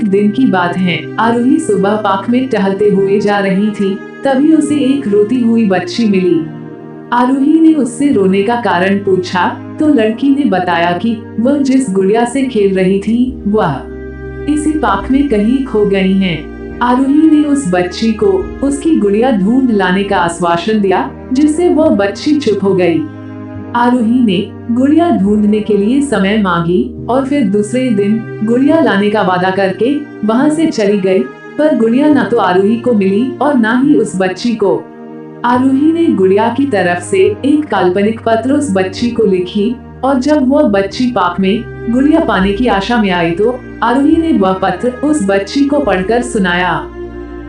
दिन की बात है, आरोही सुबह पार्क में टहलते हुए जा रही थी। तभी उसे एक रोती हुई बच्ची मिली। आरोही ने उससे रोने का कारण पूछा तो लड़की ने बताया कि वह जिस गुड़िया से खेल रही थी वह इसी पार्क में कहीं खो गई है। आरोही ने उस बच्ची को उसकी गुड़िया ढूंढ लाने का आश्वासन दिया, जिससे वह बच्ची चुप हो गई। आरोही ने गुड़िया ढूंढने के लिए समय मांगी और फिर दूसरे दिन गुड़िया लाने का वादा करके वहां से चली गई। पर गुड़िया न तो आरोही को मिली और न ही उस बच्ची को। आरोही ने गुड़िया की तरफ से एक काल्पनिक पत्र उस बच्ची को लिखी और जब वह बच्ची पार्क में गुड़िया पाने की आशा में आई तो आरोही ने वह पत्र उस बच्ची को पढ़कर सुनाया।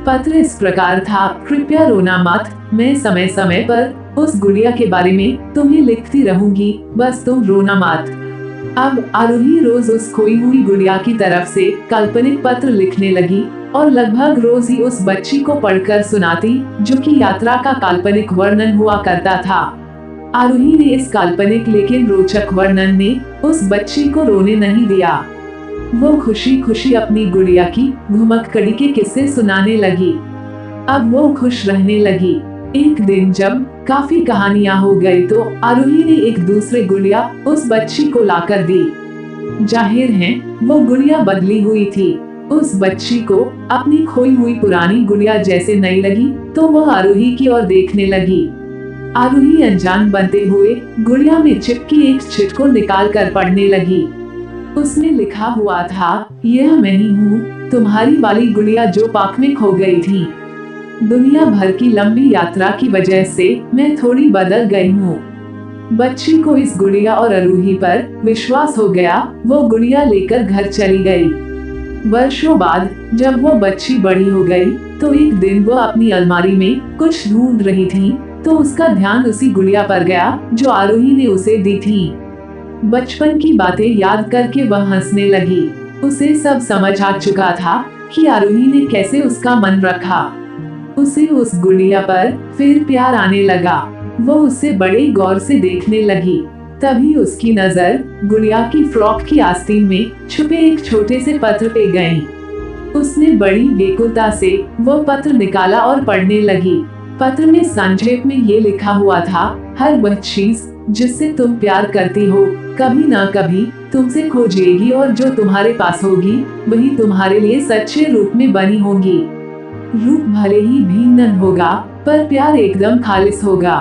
पत्र इस प्रकार था, कृपया रोना मत, मैं समय समय पर उस गुड़िया के बारे में तुम्हें लिखती रहूंगी, बस तुम रोना मत। अब आरोही रोज उस खोई हुई गुड़िया की तरफ से काल्पनिक पत्र लिखने लगी और लगभग रोज ही उस बच्ची को पढ़कर सुनाती, जो कि यात्रा का काल्पनिक वर्णन हुआ करता था। आरोही ने इस काल्पनिक लेकिन रोचक वर्णन ने उस बच्ची को रोने नहीं दिया। वो खुशी खुशी अपनी गुड़िया की घुमक्कड़ी के किस्से सुनाने लगी। अब वो खुश रहने लगी। एक दिन जब काफी कहानियां हो गई तो आरोही ने एक दूसरे गुड़िया उस बच्ची को लाकर दी। जाहिर है वो गुड़िया बदली हुई थी। उस बच्ची को अपनी खोई हुई पुरानी गुड़िया जैसे नहीं लगी तो वह आरोही की ओर देखने लगी। आरोही अनजान बनते हुए गुड़िया में चिपकी एक चिट को निकाल कर पढ़ने लगी। उसमें लिखा हुआ था, यह मैं ही हूँ, तुम्हारी वाली गुड़िया जो पार्क में खो गई थी। दुनिया भर की लंबी यात्रा की वजह से मैं थोड़ी बदल गई हूँ। बच्ची को इस गुड़िया और आरोही पर विश्वास हो गया। वो गुड़िया लेकर घर चली गई। वर्षों बाद जब वो बच्ची बड़ी हो गई तो एक दिन वो अपनी अलमारी में कुछ ढूंढ रही थी तो उसका ध्यान उसी गुड़िया पर गया जो आरोही ने उसे दी थी। बचपन की बातें याद करके वह हंसने लगी। उसे सब समझ आ चुका था कि आरोही ने कैसे उसका मन रखा। उसे उस गुड़िया पर फिर प्यार आने लगा। वो उसे बड़े गौर से देखने लगी। तभी उसकी नजर गुड़िया की फ्रॉक की आस्तीन में छुपे एक छोटे से पत्र पे गई। उसने बड़ी बेकुलता से वो पत्र निकाला और पढ़ने लगी। पत्र में संक्षेप में ये लिखा हुआ था, हर वह चीज जिससे तुम प्यार करती हो कभी ना कभी तुमसे खो जाएगी और जो तुम्हारे पास होगी वही तुम्हारे लिए सच्चे रूप में बनी होगी। रूप भले ही भिन्न होगा पर प्यार एकदम खालिस होगा।